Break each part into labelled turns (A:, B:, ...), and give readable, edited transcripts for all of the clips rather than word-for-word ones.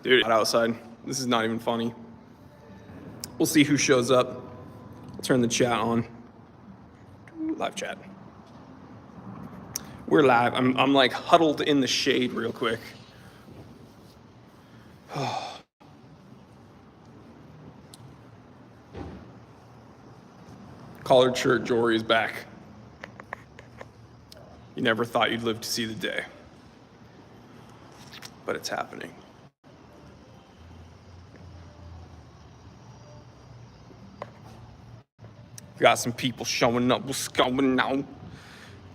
A: Dude, outside. This is not even funny. We'll see who shows up. I'll turn the chat on. Live chat. We're live. I'm like huddled in the shade real quick. Collared shirt Jory is back. You never thought you'd live to see the day. But it's happening. Got some people showing up. What's going on?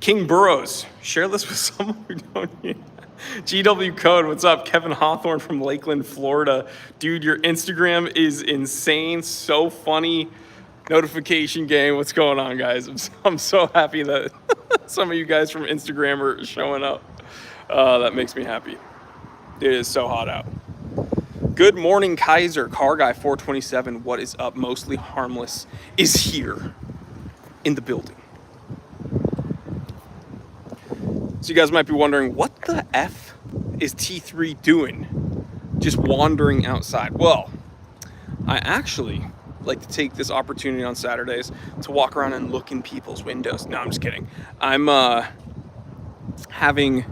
A: King Burrows, share this with someone who don't need GW Code, what's up? Kevin Hawthorne from Lakeland, Florida. Dude, your Instagram is insane. So funny. Notification game. What's going on, guys? I'm so happy that some of you guys from Instagram are showing up. That makes me happy. It is so hot out. Good morning, Kaiser. Car Guy 427. What is up? Mostly Harmless is here in the building. So you guys might be wondering, what the F is T3 doing? Just wandering outside. Well, I actually like to take this opportunity on Saturdays to walk around and look in people's windows. No, I'm just kidding. I'm having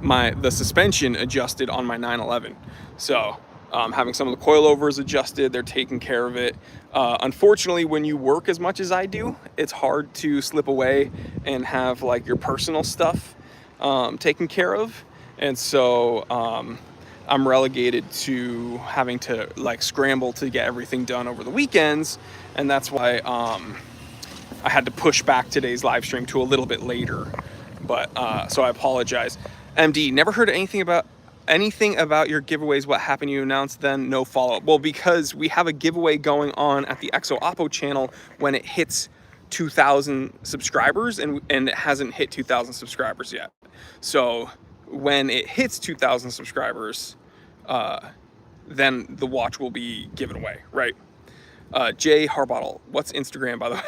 A: the suspension adjusted on my 911. So having some of the coilovers adjusted, they're taking care of it. Unfortunately, when you work as much as I do, it's hard to slip away and have like your personal stuff taken care of. And so I'm relegated to having to like scramble to get everything done over the weekends. And that's why I had to push back today's live stream to a little bit later. But so I apologize. MD, never heard anything about your giveaways. What happened? You announced then, no follow-up. Well, because we have a giveaway going on at the Exo Oppo channel when it hits 2,000 subscribers, and it hasn't hit 2,000 subscribers yet. So when it hits 2,000 subscribers, then the watch will be given away, right? Jay Harbottle, what's Instagram, by the way?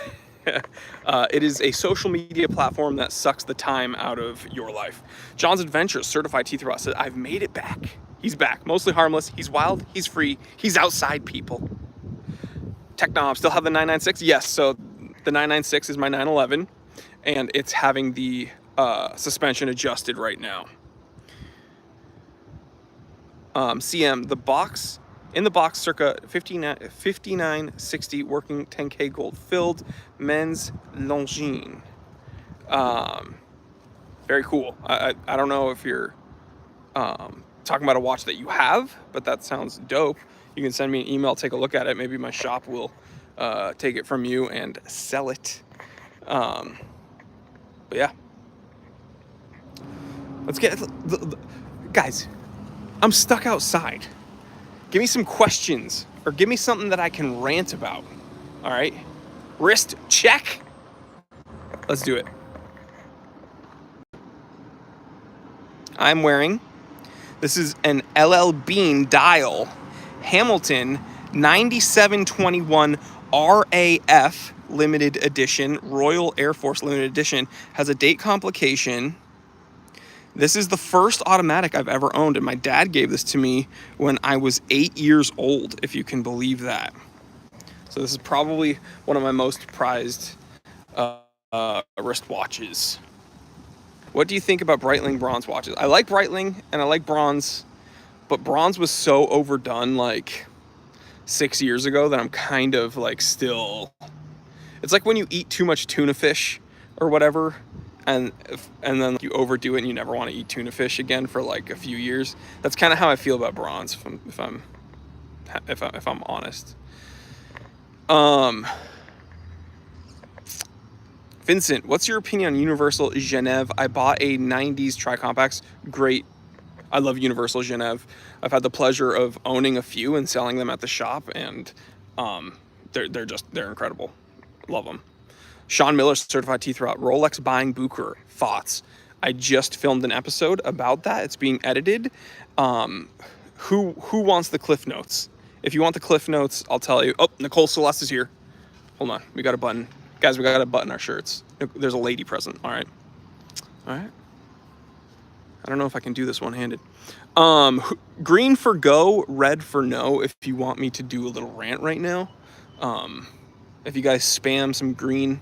A: It is a social media platform that sucks the time out of your life. John's Adventures, certified teeth rot, said, I've made it back. He's back. Mostly Harmless. He's wild. He's free. He's outside, people. Technom, still have the 996? Yes. So the 996 is my 911, and it's having the suspension adjusted right now. CM, in the box, circa 5960, working 10K gold filled, men's Longines. Very cool. I don't know if you're talking about a watch that you have, but that sounds dope. You can send me an email, take a look at it. Maybe my shop will take it from you and sell it. But yeah. Let's get... Guys, I'm stuck outside. Give me some questions, or give me something that I can rant about. All right? Wrist check. Let's do it. I'm wearing, this is an LL Bean dial, Hamilton 9721 RAF limited edition, Royal Air Force limited edition, has a date complication. This is the first automatic I've ever owned, and my dad gave this to me when I was 8 years old, if you can believe that. So this is probably one of my most prized wristwatches. What do you think about Breitling bronze watches? I like Breitling and I like bronze, but bronze was so overdone like 6 years ago that I'm kind of like still... It's like when you eat too much tuna fish or whatever, and then you overdo it and you never want to eat tuna fish again for like a few years. That's kind of how I feel about bronze, if I'm honest. Vincent, what's your opinion on Universal Genève? I bought a 90s tri-compacts. Great. I love Universal Genève. I've had the pleasure of owning a few and selling them at the shop, and they're incredible. Love them. Sean Miller, certified teeth rot. Rolex buying Bucher. Thoughts? I just filmed an episode about that. It's being edited. Who wants the cliff notes? If you want the cliff notes, I'll tell you. Oh, Nicole Celeste is here. Hold on. We got a button. Guys, we got to button our shirts. There's a lady present. All right. All right. I don't know if I can do this one-handed. Green for go, red for no, if you want me to do a little rant right now. If you guys spam some green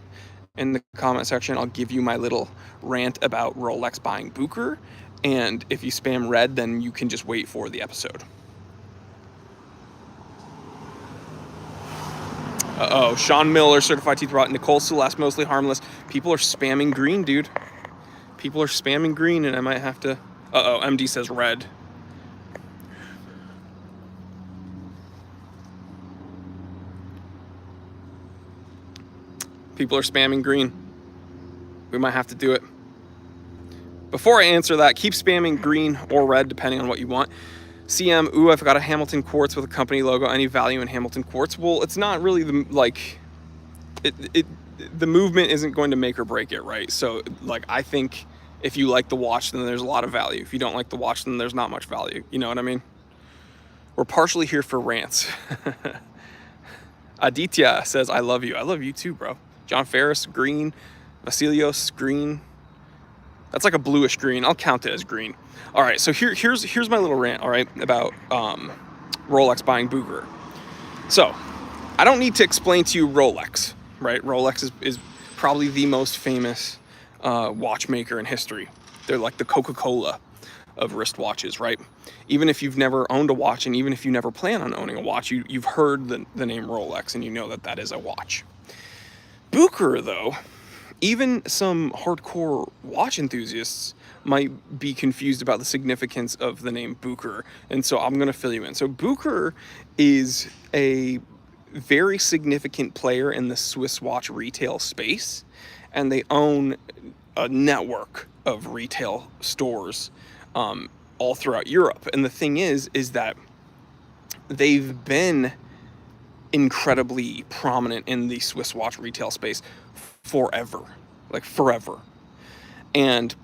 A: in the comment section, I'll give you my little rant about Rolex buying Bucher. And if you spam red, then you can just wait for the episode. Uh-oh, Sean Miller, certified teeth rot. Nicole Celeste, mostly harmless. People are spamming green, dude. People are spamming green, and I might have to... Uh-oh, MD says red. People are spamming green. We might have to do it. Before I answer that, keep spamming green or red, depending on what you want. CM, ooh, I've got a Hamilton quartz with a company logo. Any value in Hamilton quartz? Well, it's not really the movement isn't going to make or break it, right? So, like, I think if you like the watch, then there's a lot of value. If you don't like the watch, then there's not much value. You know what I mean? We're partially here for rants. Aditya says, I love you. I love you too, bro. John Ferris, green. Vasilios, green. That's like a bluish green. I'll count it as green. All right, so here's my little rant, all right, about Rolex buying Bucher. So, I don't need to explain to you Rolex, right? Rolex is probably the most famous watchmaker in history. They're like the Coca-Cola of wristwatches, right? Even if you've never owned a watch, and even if you never plan on owning a watch, you've heard the name Rolex, and you know that is a watch. Bucher, though, even some hardcore watch enthusiasts might be confused about the significance of the name Bucher, and so I'm going to fill you in. So Bucher is a very significant player in the Swiss watch retail space, and they own a network of retail stores all throughout Europe. And the thing is that they've been incredibly prominent in the Swiss watch retail space forever. And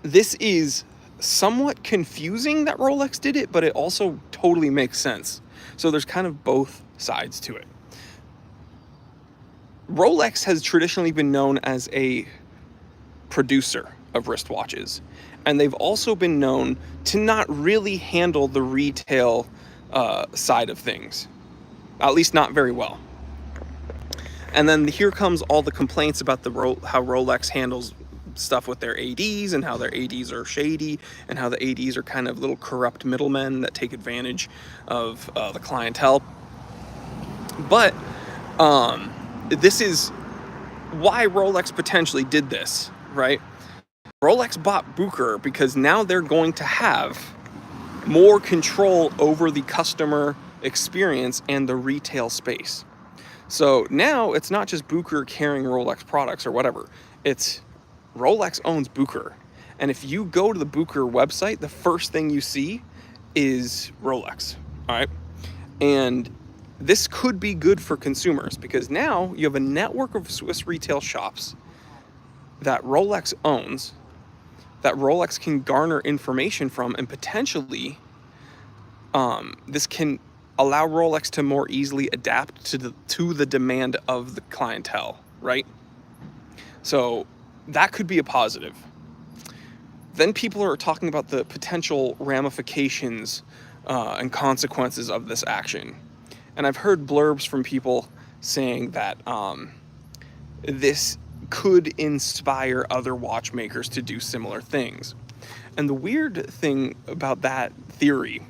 A: this is somewhat confusing that Rolex did it, but it also totally makes sense. So there's kind of both sides to it. Rolex has traditionally been known as a producer of wristwatches, and they've also been known to not really handle the retail side of things, at least not very well. And then here comes all the complaints about how Rolex handles stuff with their ADs, and how their ADs are shady, and how the ADs are kind of little corrupt middlemen that take advantage of the clientele. But this is why Rolex potentially did this, right? Rolex bought Bucher because now they're going to have more control over the customer experience and the retail space. So now it's not just Bucher carrying Rolex products or whatever. It's Rolex owns Bucher. And if you go to the Bucher website, the first thing you see is Rolex, all right? And this could be good for consumers because now you have a network of Swiss retail shops that Rolex owns, that Rolex can garner information from, and potentially this can allow Rolex to more easily adapt to the demand of the clientele, right? So that could be a positive. Then people are talking about the potential ramifications and consequences of this action. And I've heard blurbs from people saying that this could inspire other watchmakers to do similar things. And the weird thing about that theory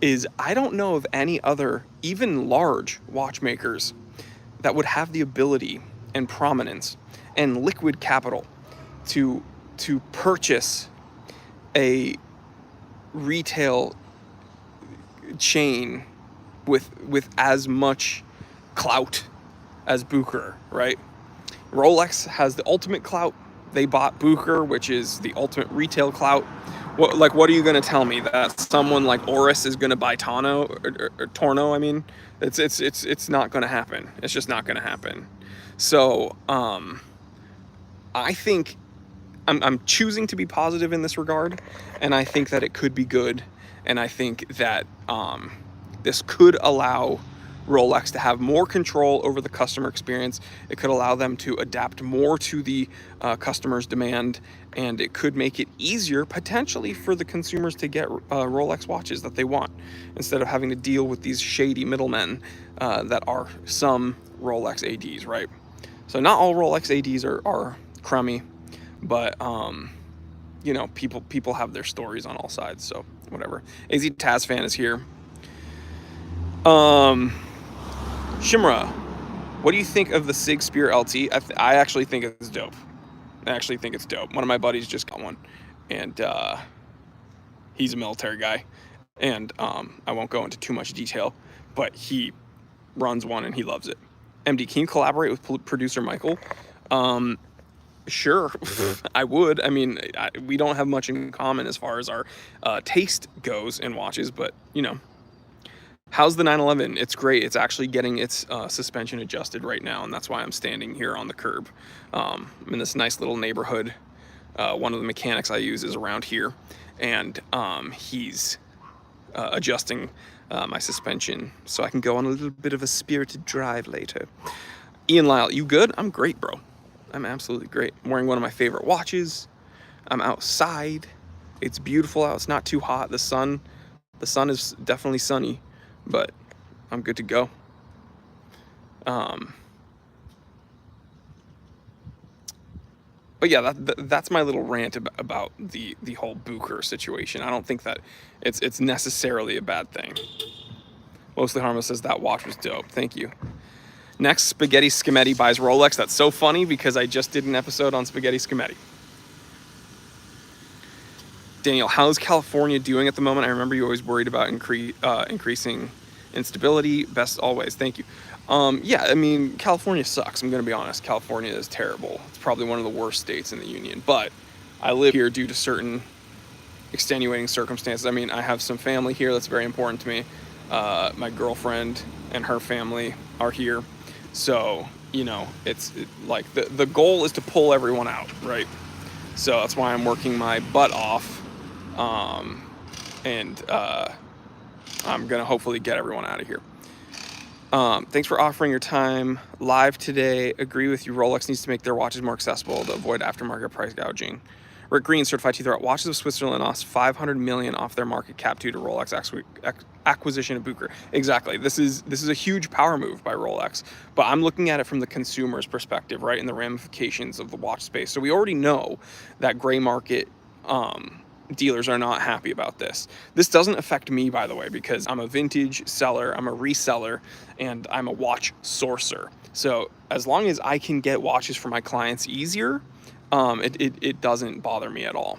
A: is I don't know of any other, even large watchmakers, that would have the ability and prominence and liquid capital to purchase a retail chain with as much clout as Bucher, right? Rolex has the ultimate clout. They bought Bucher, which is the ultimate retail clout. What are you going to tell me, that someone like Oris is going to buy Torno? I mean, it's not going to happen. It's just not going to happen. So I think I'm choosing to be positive in this regard, and I think that it could be good, and I think that this could allow Rolex to have more control over the customer experience. It could allow them to adapt more to the customer's demand, and it could make it easier potentially for the consumers to get Rolex watches that they want, instead of having to deal with these shady middlemen that are some Rolex ADs, right? So not all Rolex ADs are crummy, but you know, people have their stories on all sides, so whatever. AZ Taz fan is here. Shimra, what do you think of the Sig Spear LT? I actually think it's dope. I actually think it's dope. One of my buddies just got one, and he's a military guy, and I won't go into too much detail, but he runs one and he loves it. MD, can you collaborate with producer Michael? Sure, I would. I mean, we don't have much in common as far as our taste goes in watches, but you know. How's the 911? It's great. It's actually getting its suspension adjusted right now, and that's why I'm standing here on the curb. I'm in this nice little neighborhood. One of the mechanics I use is around here, and he's adjusting my suspension so I can go on a little bit of a spirited drive later. Ian Lyle, you good? I'm great, bro. I'm absolutely great. I'm wearing one of my favorite watches. I'm outside. It's beautiful out. It's not too hot. The sun is definitely sunny, but I'm good to go. But yeah, that's my little rant about the whole Bucher situation. I don't think that it's necessarily a bad thing. Mostly Harmless says that watch was dope. Thank you. Next, Spaghetti Schimetti buys Rolex. That's so funny because I just did an episode on Spaghetti Schimetti. Daniel, how's California doing at the moment? I remember you always worried about increasing instability. Best always. Thank you. Yeah, I mean, California sucks. I'm going to be honest. California is terrible. It's probably one of the worst states in the union. But I live here due to certain extenuating circumstances. I mean, I have some family here that's very important to me. My girlfriend and her family are here. So, you know, it's like the goal is to pull everyone out, right? So that's why I'm working my butt off. And I'm going to hopefully get everyone out of here. Thanks for offering your time live today. Agree with you. Rolex needs to make their watches more accessible to avoid aftermarket price gouging. Rick Green, certified teeth throughout. Watches of Switzerland lost 500 million off their market cap due to Rolex acquisition of Bucher. Exactly. This is a huge power move by Rolex, but I'm looking at it from the consumer's perspective, right, and the ramifications of the watch space. So we already know that gray market dealers are not happy about this. This doesn't affect me, by the way, because I'm a vintage seller, I'm a reseller, and I'm a watch sourcer. So as long as I can get watches for my clients easier, it doesn't bother me at all.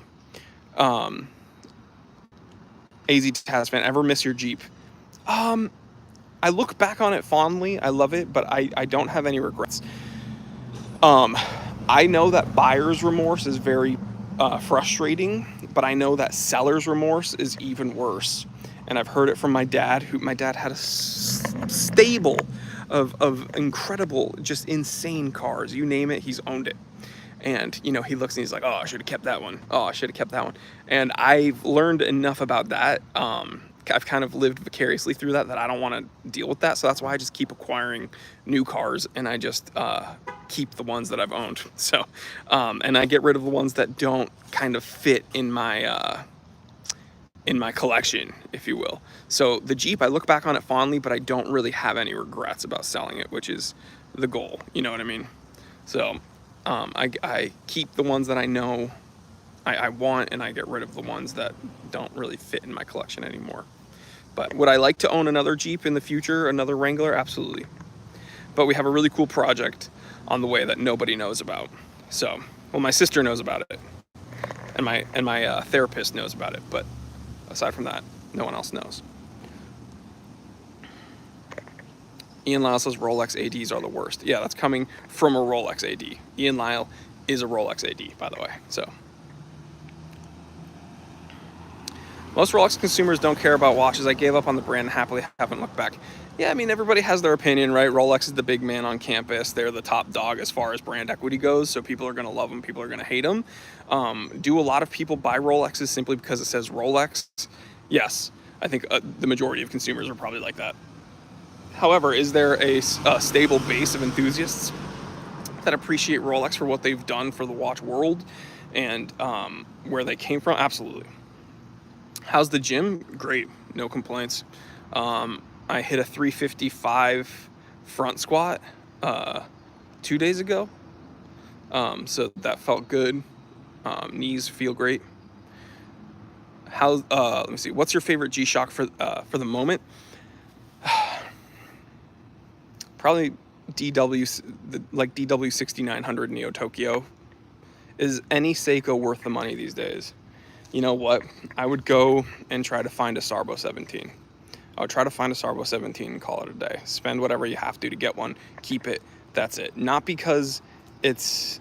A: AZ Taz fan, ever miss your Jeep? I look back on it fondly. I love it, but I don't have any regrets. I know that buyer's remorse is very frustrating, but I know that seller's remorse is even worse. And I've heard it from my dad, my dad had a stable of incredible, just insane cars. You name it, he's owned it. And, you know, he looks and he's like, oh, I should have kept that one. Oh, I should have kept that one. And I've learned enough about that. I've kind of lived vicariously through that I don't want to deal with that. So that's why I just keep acquiring new cars, and I just keep the ones that I've owned. So, and I get rid of the ones that don't kind of fit in my collection, if you will. So the Jeep, I look back on it fondly, but I don't really have any regrets about selling it, which is the goal. You know what I mean? So I keep the ones that I know I want, and I get rid of the ones that don't really fit in my collection anymore. But would I like to own another Jeep in the future, another Wrangler? Absolutely. But we have a really cool project on the way that nobody knows about. So, well, my sister knows about it, and my therapist knows about it. But aside from that, no one else knows. Ian Lyle says Rolex ADs are the worst. Yeah, that's coming from a Rolex AD. Ian Lyle is a Rolex AD, by the way. So. Most Rolex consumers don't care about watches. I gave up on the brand and happily haven't looked back. Yeah, I mean, everybody has their opinion, right? Rolex is the big man on campus. They're the top dog as far as brand equity goes, so people are going to love them, people are going to hate them. Do a lot of people buy Rolexes simply because it says Rolex? Yes, I think the majority of consumers are probably like that. However, is there a stable base of enthusiasts that appreciate Rolex for what they've done for the watch world and where they came from? Absolutely. How's the gym? Great, no complaints. I hit a 355 front squat 2 days ago, so that felt good. Knees feel great. Let me see. What's your favorite G-Shock for the moment? Probably DW 6900 Neo Tokyo. Is any Seiko worth the money these days? You know what? I would go and try to find a Sarbo 17. I would try to find a Sarbo 17 and call it a day. Spend whatever you have to get one. Keep it. That's it. Not because it's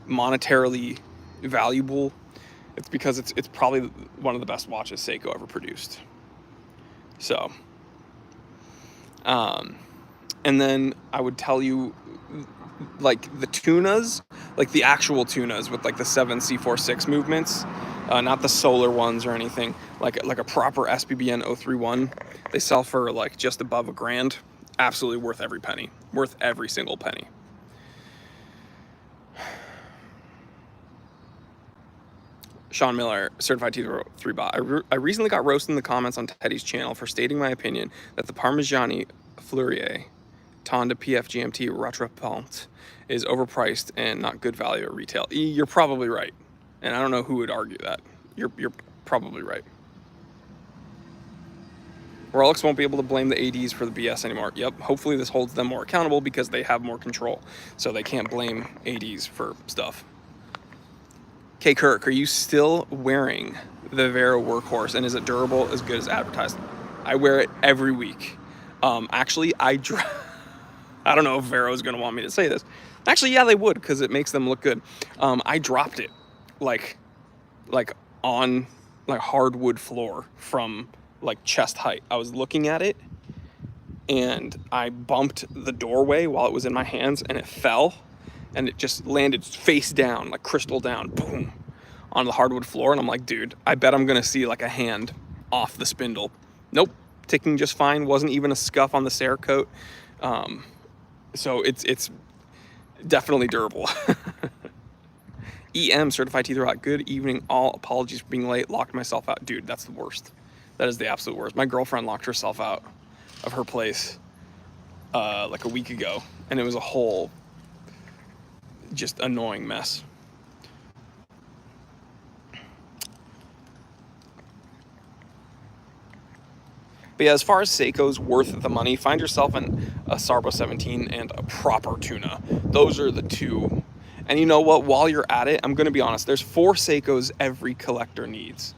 A: monetarily valuable. It's because it's probably one of the best watches Seiko ever produced. So, and then I would tell you, like the tunas, like the actual tunas with like the 7C46 movements, not the solar ones or anything, like a proper SPBN 031, they sell for like just above $1,000. Absolutely worth every penny, worth every single penny. Sean Miller, certified T3 bot. I recently got roasted in the comments on Teddy's channel for stating my opinion that the Parmigiani Fleurier Tonda PFGMT Retropont is overpriced and not good value at retail. You're probably right, and I don't know who would argue that. You're probably right. Rolex won't be able to blame the ADs for the BS anymore. Yep, hopefully this holds them more accountable because they have more control, so they can't blame ADs for stuff. K. Kirk, are you still wearing the Vero Workhorse, and is it durable as good as advertised? I wear it every week. Actually, I don't know if Vero is going to want me to say this. Actually, yeah, they would, because it makes them look good. I dropped it like on like hardwood floor from like chest height. I was looking at it and I bumped the doorway while it was in my hands, and it fell and it just landed face down, like crystal down, boom, on the hardwood floor. And I'm like, dude, I bet I'm going to see like a hand off the spindle. Nope, ticking just fine. Wasn't even a scuff on the Cerakote. So it's definitely durable. EM, certified teeth rot. Good evening all. Apologies for being late. Locked myself out. Dude, that's the worst. That is the absolute worst. My girlfriend locked herself out of her place like a week ago, and it was a whole just annoying mess. But yeah, as far as Seiko's worth the money, find yourself a Sarbo 17 and a proper tuna. Those are the two. And you know what? While you're at it, I'm going to be honest. There's 4 Seikos every collector needs.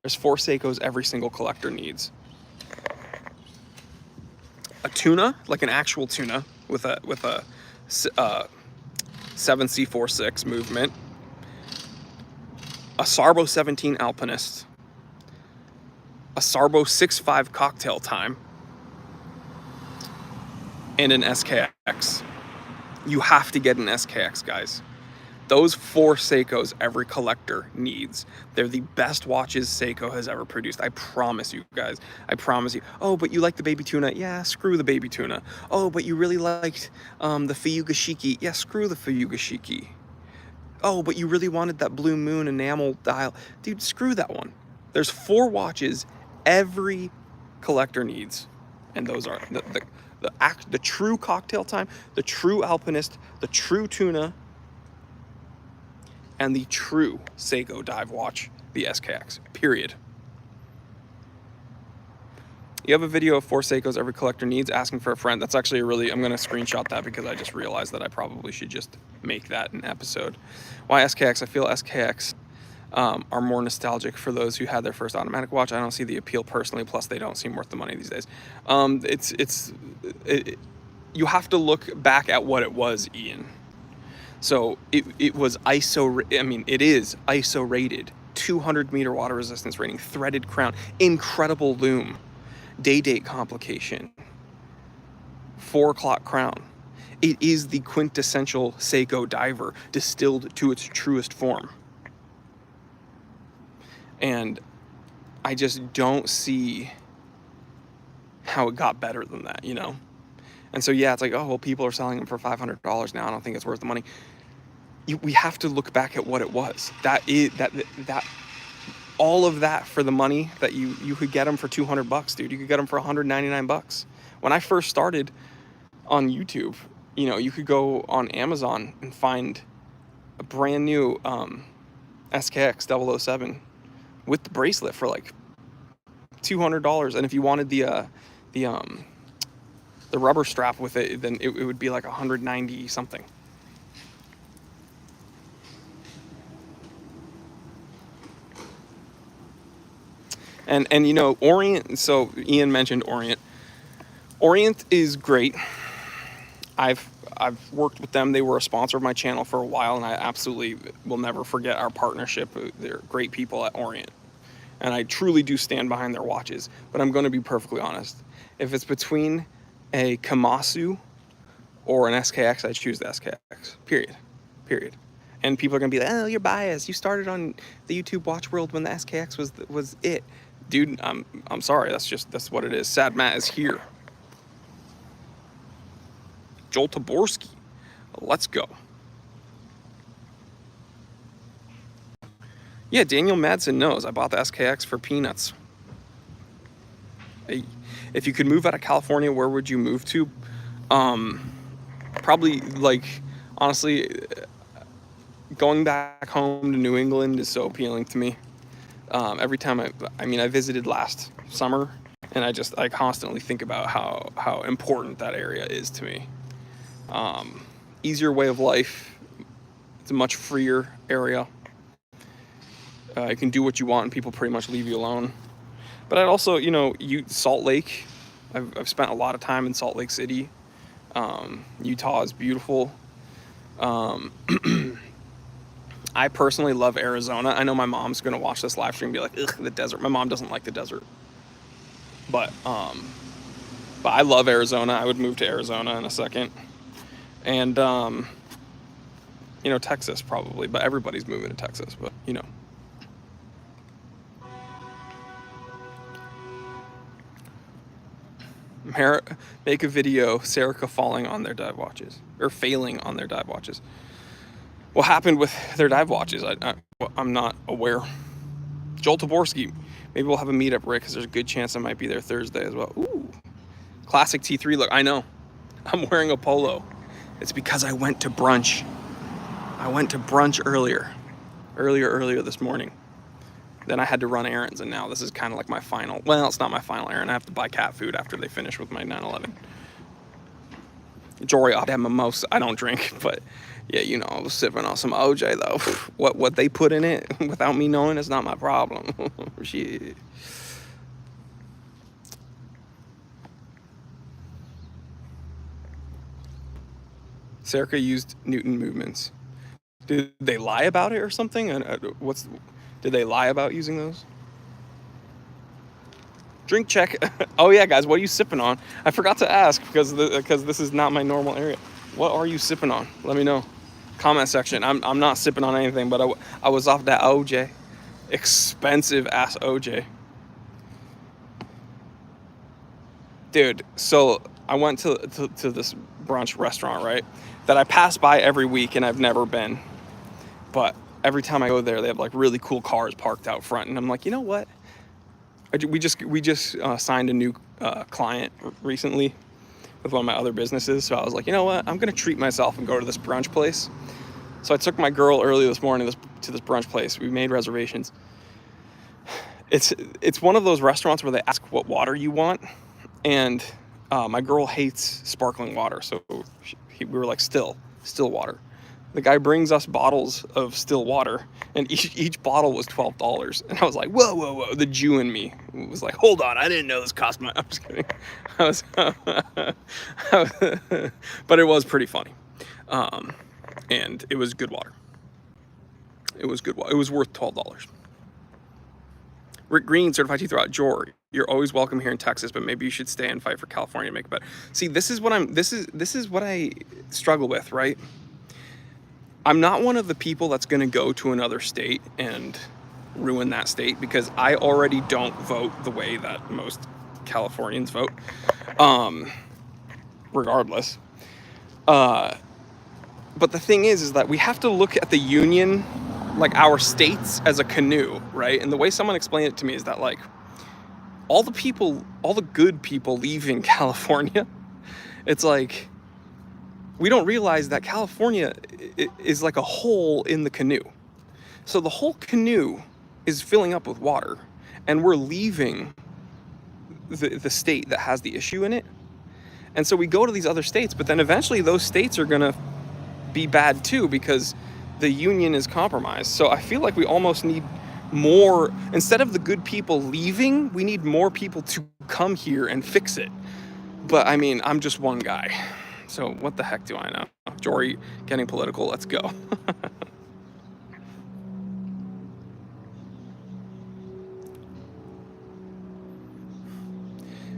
A: There's 4 Seikos every single collector needs. A tuna, like an actual tuna, with a 7C46 movement. A Sarbo 17 Alpinist. A Sarbo 6.5 cocktail time, and an SKX. You have to get an SKX, guys. Those 4 Seikos every collector needs. They're the best watches Seiko has ever produced. I promise you guys. I promise you. Oh, but you like the baby tuna? Yeah, screw the baby tuna. Oh, but you really liked the Fuyugashiki? Yeah, screw the Fuyugashiki. Oh, but you really wanted that Blue Moon enamel dial? Dude, screw that one. There's 4 watches every collector needs, and those are the true cocktail time, the true Alpinist, the true tuna, and the true Seiko dive watch, the SKX, period. You have a video of 4 Seikos every collector needs, asking for a friend. That's actually I'm going to screenshot that because I just realized that I probably should just make that an episode. Why SKX? I feel SKX are more nostalgic for those who had their first automatic watch. I don't see the appeal personally, plus they don't seem worth the money these days. You have to look back at what it was, Ian. So it was it is ISO rated, 200 meter water resistance rating, threaded crown, incredible lume, day date complication, 4 o'clock crown. It is the quintessential Seiko diver distilled to its truest form. And I just don't see how it got better than that, you know? And so, yeah, it's like, oh, well, people are selling them for $500 now. I don't think it's worth the money. We have to look back at what it was. That all of that for the money that you could get them for $200, dude. You could get them for $199. When I first started on YouTube, you know, you could go on Amazon and find a brand new SKX 007 with the bracelet for like $200. And if you wanted the rubber strap with it, then it would be like 190 something. And you know, Orient, so Ian mentioned Orient. Orient is great. I've worked with them. They were a sponsor of my channel for a while, and I absolutely will never forget our partnership. They're great people at Orient, and I truly do stand behind their watches. But I'm going to be perfectly honest. If it's between a Kamasu or an SKX, I choose the SKX. Period. And people are going to be like, oh, you're biased. You started on the YouTube watch world when the SKX was it. Dude, I'm sorry. That's what it is. Sad Matt is here. Joel Taborski. Let's go. Yeah, Daniel Madsen knows. I bought the SKX for peanuts. Hey, if you could move out of California, where would you move to? Probably, like, honestly, going back home to New England is so appealing to me. Every time I visited last summer, and I constantly think about how important that area is to me. Easier way of life. It's a much freer area. You can do what you want, and people pretty much leave you alone. But I'd also, you know, Salt Lake. I've spent a lot of time in Salt Lake City. Utah is beautiful. I personally love Arizona. I know my mom's gonna watch this live stream and be like, ugh, the desert. My mom doesn't like the desert. But I love Arizona. I would move to Arizona in a second. And you know, Texas probably, but everybody's moving to Texas, but you know. Make a video, Seiko falling on their dive watches, or failing on their dive watches. What happened with their dive watches? I'm not aware. Joel Taborski, maybe we'll have a meetup, Rick, because there's a good chance I might be there Thursday as well. Ooh, classic T3 look. I know. I'm wearing a polo. It's because I went to brunch. I went to brunch earlier this morning. Then I had to run errands, and now this is kind of like my final, well, it's not my final errand. I have to buy cat food after they finish with my 911. Jory, I'll have mimosa. I don't drink, but yeah, you know, I was sipping on some OJ, though. What they put in it, without me knowing, is not my problem. Shit. Seiko used Newton movements. Did they lie about it or something? Did they lie about using those? Drink check. Oh yeah, guys, what are you sipping on? I forgot to ask because this is not my normal area. What are you sipping on? Let me know. Comment section. I'm not sipping on anything, but I was off that OJ. Expensive ass OJ. Dude, so I went to this brunch restaurant, right? That I pass by every week and I've never been. But every time I go there, they have like really cool cars parked out front, and I'm like, you know what? We just signed a new client recently with one of my other businesses, so I was like, you know what? I'm gonna treat myself and go to this brunch place. So I took my girl early this morning to this brunch place. We made reservations. It's one of those restaurants where they ask what water you want, and my girl hates sparkling water, so we were like still water. The guy brings us bottles of still water, and each bottle was $12. And I was like, whoa. The Jew in me was like, hold on, I didn't know this cost my... I'm just kidding. But it was pretty funny. And it was good water. It was good water. It was worth $12. Rick Green, certified teeth rot. Jory, you're always welcome here in Texas, but maybe you should stay and fight for California to make it better. See, this is what I struggle with, right? I'm not one of the people that's going to go to another state and ruin that state, because I already don't vote the way that most Californians vote. Regardless. But the thing is that we have to look at the union, like our states, as a canoe, right? And the way someone explained it to me is that, like, all the good people leaving California, it's like, we don't realize that California is like a hole in the canoe. So the whole canoe is filling up with water, and we're leaving the state that has the issue in it. And so we go to these other states, but then eventually those states are gonna be bad too, because the union is compromised. So I feel like we almost need more, instead of the good people leaving, we need more people to come here and fix it. But I mean, I'm just one guy, so what the heck do I know? Jory getting political, let's go.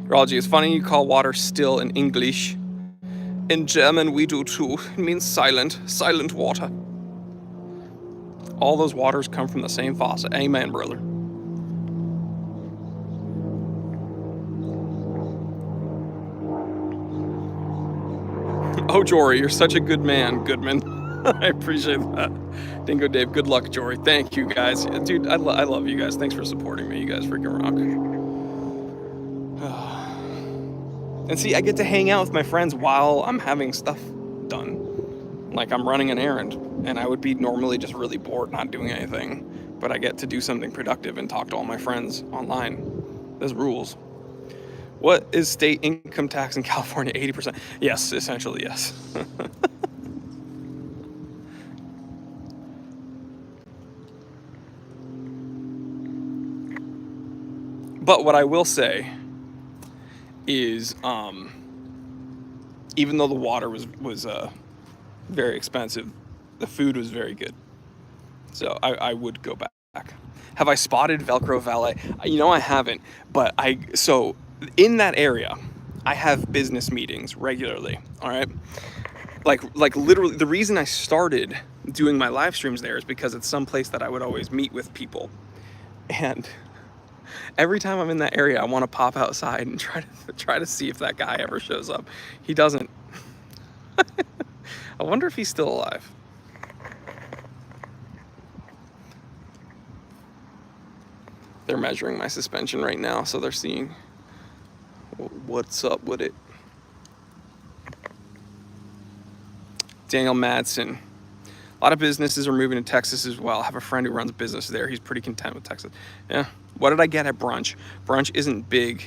A: Urology, it's funny you call water still in English. In German, we do too. It means silent water. All those waters come from the same faucet. Amen, brother. Oh, Jory, you're such a good man, Goodman. I appreciate that. Dingo Dave, good luck, Jory. Thank you, guys. Dude, I love you guys. Thanks for supporting me. You guys freaking rock. And see, I get to hang out with my friends while I'm having stuff done. Like, I'm running an errand, and I would be normally just really bored not doing anything, but I get to do something productive and talk to all my friends online. There's rules. What is state income tax in California? 80%. Yes, essentially, yes. But what I will say is, even though the water was very expensive, the food was very good. So I would go back. Have I spotted Velcro Valet? You know, I haven't, but so in that area, I have business meetings regularly. All right. Like literally, the reason I started doing my live streams there is because it's some place that I would always meet with people. And every time I'm in that area, I want to pop outside and try to see if that guy ever shows up. He doesn't. I wonder if he's still alive. They're measuring my suspension right now, so they're seeing what's up with it. Daniel Madsen. A lot of businesses are moving to Texas as well. I have a friend who runs a business there. He's pretty content with Texas. Yeah. What did I get at brunch? Brunch isn't big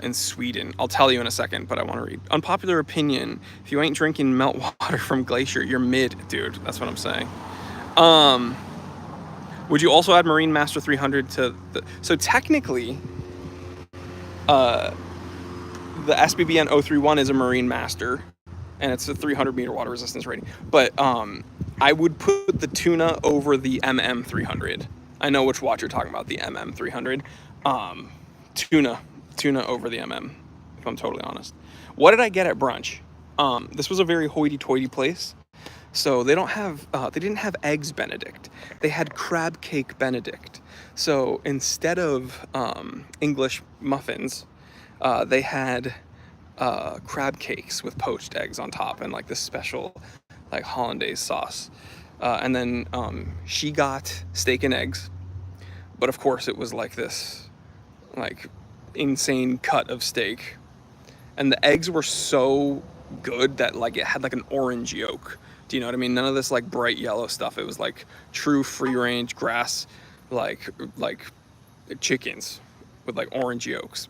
A: in Sweden. I'll tell you in a second, but I want to read. Unpopular opinion. If you ain't drinking melt water from Glacier, you're mid, dude. That's what I'm saying. Would you also add Marine Master 300 to the... So technically, the SBBN 031 is a Marine Master, and it's a 300 meter water resistance rating. But I would put the Tuna over the MM 300. I know which watch you're talking about, the MM 300. Tuna over the MM, if I'm totally honest. What did I get at brunch? This was a very hoity-toity place. So they didn't have eggs Benedict. They had crab cake Benedict. So instead of English muffins, they had crab cakes with poached eggs on top and like this special like hollandaise sauce. And then she got steak and eggs, but of course it was like this like insane cut of steak, and the eggs were so good that like it had like an orange yolk. Do you know what I mean? None of this like bright yellow stuff. It was like true free range grass, like chickens with like orange yolks.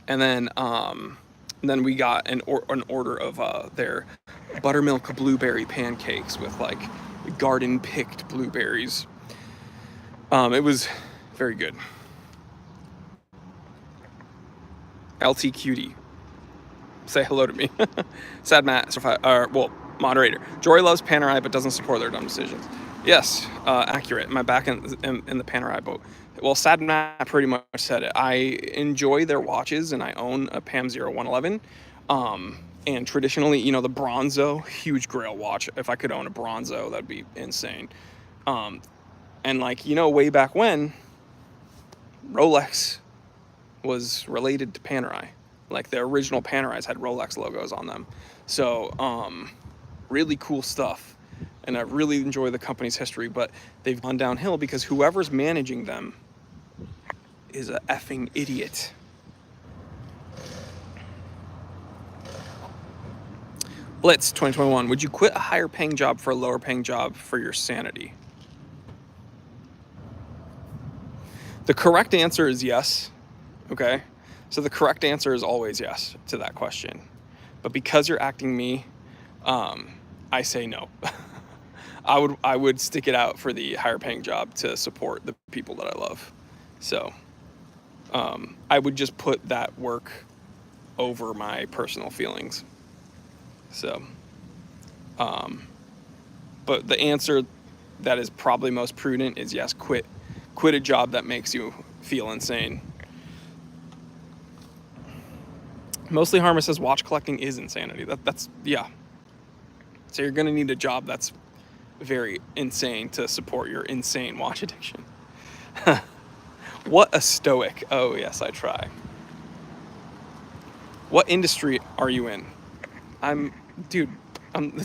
A: And then we got an order of their buttermilk blueberry pancakes with like garden picked blueberries. It was very good. LT Cutie, say hello to me. Sad Matt, moderator. Jory loves Panerai but doesn't support their dumb decisions. Yes, accurate. My back in the Panerai boat. Well, Sad Matt pretty much said it. I enjoy their watches, and I own a PAM 0111. And traditionally, you know, the Bronzo, huge grail watch. If I could own a Bronzo, that'd be insane. And like, you know, way back when, Rolex was related to Panerai. Like the original Panerais had Rolex logos on them. So really cool stuff. And I really enjoy the company's history, but they've gone downhill because whoever's managing them is a effing idiot. Blitz 2021, would you quit a higher paying job for a lower paying job for your sanity? The correct answer is yes. Okay. So the correct answer is always yes to that question. But because you're acting me, I say no. I would stick it out for the higher paying job to support the people that I love. So I would just put that work over my personal feelings. So, but the answer that is probably most prudent is yes, quit a job that makes you feel insane. Mostly Harmer says watch collecting is insanity. That's yeah. So you're gonna need a job that's very insane to support your insane watch addiction. What a stoic. Oh yes, I try. What industry are you in? I'm the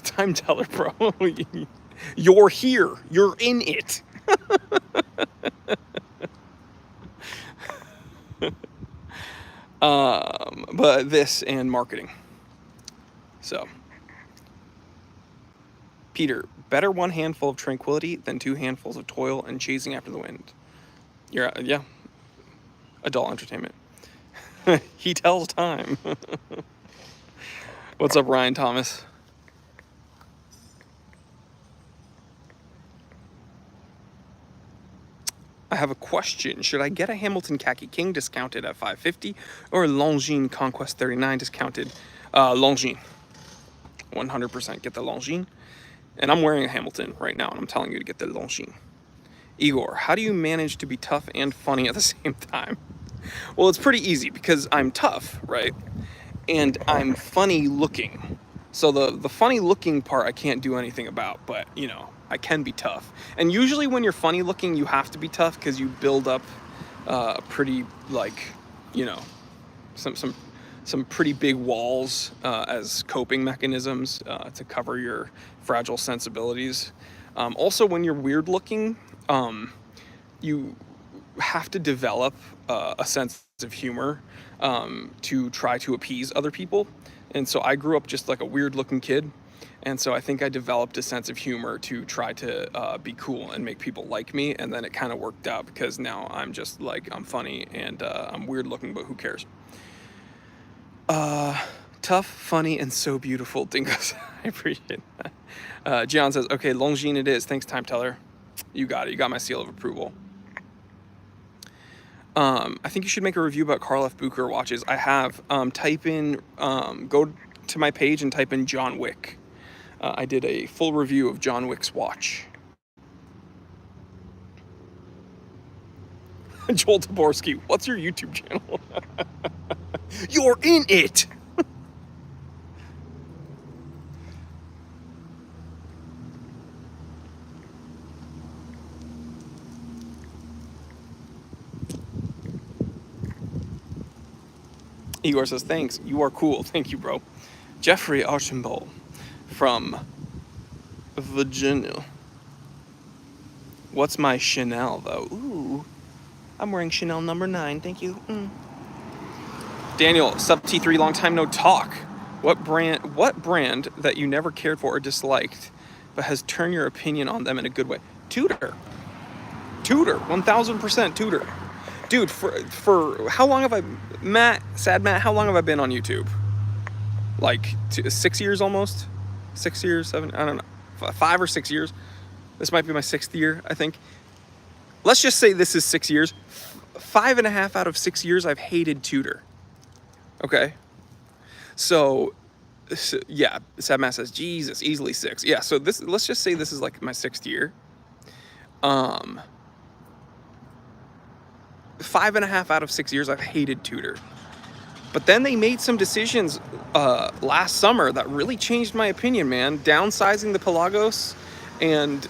A: time teller, bro. You're here. You're in it. But this and marketing. So, Peter, better one handful of tranquility than two handfuls of toil and chasing after the wind. Yeah. Adult entertainment. He tells time. What's up, Ryan Thomas? I have a question. Should I get a Hamilton Khaki King discounted at $550 or a Longines Conquest 39 discounted? Longines. 100% get the Longines. And I'm wearing a Hamilton right now, and I'm telling you to get the Longines. Igor, how do you manage to be tough and funny at the same time? Well, it's pretty easy because I'm tough, right? And I'm funny looking. So the funny looking part I can't do anything about, but you know, I can be tough. And usually when you're funny looking, you have to be tough because you build up pretty, like, you know, some pretty big walls as coping mechanisms to cover your fragile sensibilities. Also, when you're weird looking, you have to develop a sense of humor to try to appease other people. And so I grew up just like a weird looking kid. And so I think I developed a sense of humor to try to be cool and make people like me. And then it kind of worked out because now I'm just like, I'm funny and I'm weird looking, but who cares? Tough, funny, and so beautiful, Dingoes. I appreciate that. John says, okay, Longines it is. Thanks, Time Teller. You got it. You got my seal of approval. I think you should make a review about Carl F. Bucher watches. I have. Type in, go to my page and type in John Wick. I did a full review of John Wick's watch. Joel Taborski, what's your YouTube channel? You're in it! Igor says, thanks, you are cool. Thank you, bro. Jeffrey Archambault from Virginia. What's my Chanel, though? Ooh, I'm wearing Chanel number 9. Thank you. Daniel, sub T3, long time no talk. What brand that you never cared for or disliked, but has turned your opinion on them in a good way? Tudor, 1000% Tudor. Dude, for how long have I, Matt, how long have I been on YouTube? Like 6 years almost? 6 years, 7, I don't know, 5 or 6 years. This might be my 6th year, I think. Let's just say this is 6 years. 5.5 out of 6 years I've hated Tudor. Okay? So yeah, Sad Matt says, Jesus, easily 6. Yeah, so let's just say this is like my 6th year. 5.5 out of 6 years I've hated Tudor. But then they made some decisions last summer that really changed my opinion, man. Downsizing the Pelagos and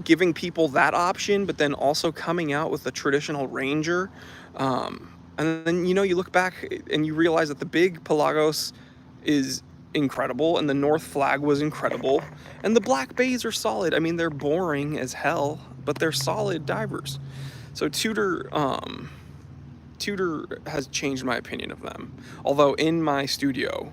A: giving people that option, but then also coming out with a traditional Ranger. And then, you know, you look back and you realize that the big Pelagos is incredible, and the North Flag was incredible, and the Black Bays are solid. I mean, they're boring as hell, but they're solid divers. So Tudor has changed my opinion of them. Although in my studio,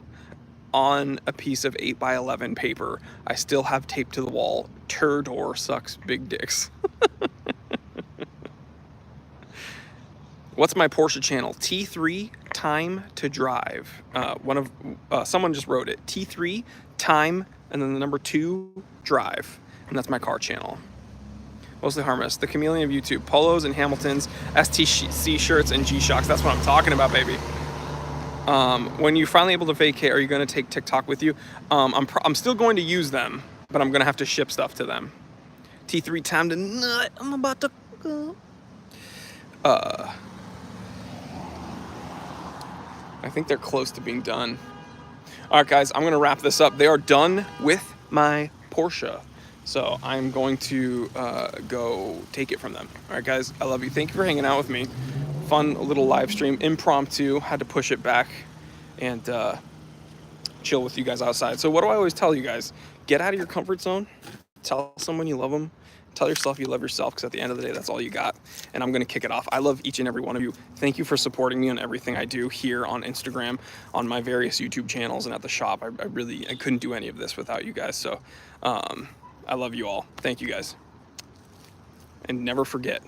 A: on a piece of 8x11 paper, I still have taped to the wall, Turdor sucks big dicks. What's my Porsche channel? T3 time to drive. Someone just wrote it. T3 time and then the number 2 drive. And that's my car channel. Mostly harmless. The chameleon of YouTube. Polos and Hamiltons, STC shirts, and G-Shocks. That's what I'm talking about, baby. When you're finally able to vacate, are you going to take TikTok with you? I'm still going to use them, but I'm going to have to ship stuff to them. T3 time to nut. I'm about to go. I think they're close to being done. All right, guys, I'm going to wrap this up. They are done with my Porsche. So I'm going to go take it from them. All right, guys, I love you. Thank you for hanging out with me. Fun little live stream, impromptu. Had to push it back and chill with you guys outside. So what do I always tell you guys? Get out of your comfort zone. Tell someone you love them. Tell yourself you love yourself, because at the end of the day, that's all you got. And I'm going to kick it off. I love each and every one of you. Thank you for supporting me on everything I do here on Instagram, on my various YouTube channels, and at the shop. I couldn't do any of this without you guys. So I love you all. Thank you, guys. And never forget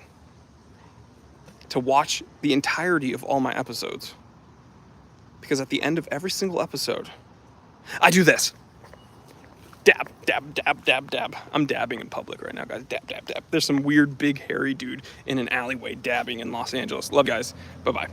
A: to watch the entirety of all my episodes, because at the end of every single episode, I do this. Dab, dab, dab, dab, dab. I'm dabbing in public right now, guys. Dab, dab, dab. There's some weird, big, hairy dude in an alleyway dabbing in Los Angeles. Love you guys. Bye-bye.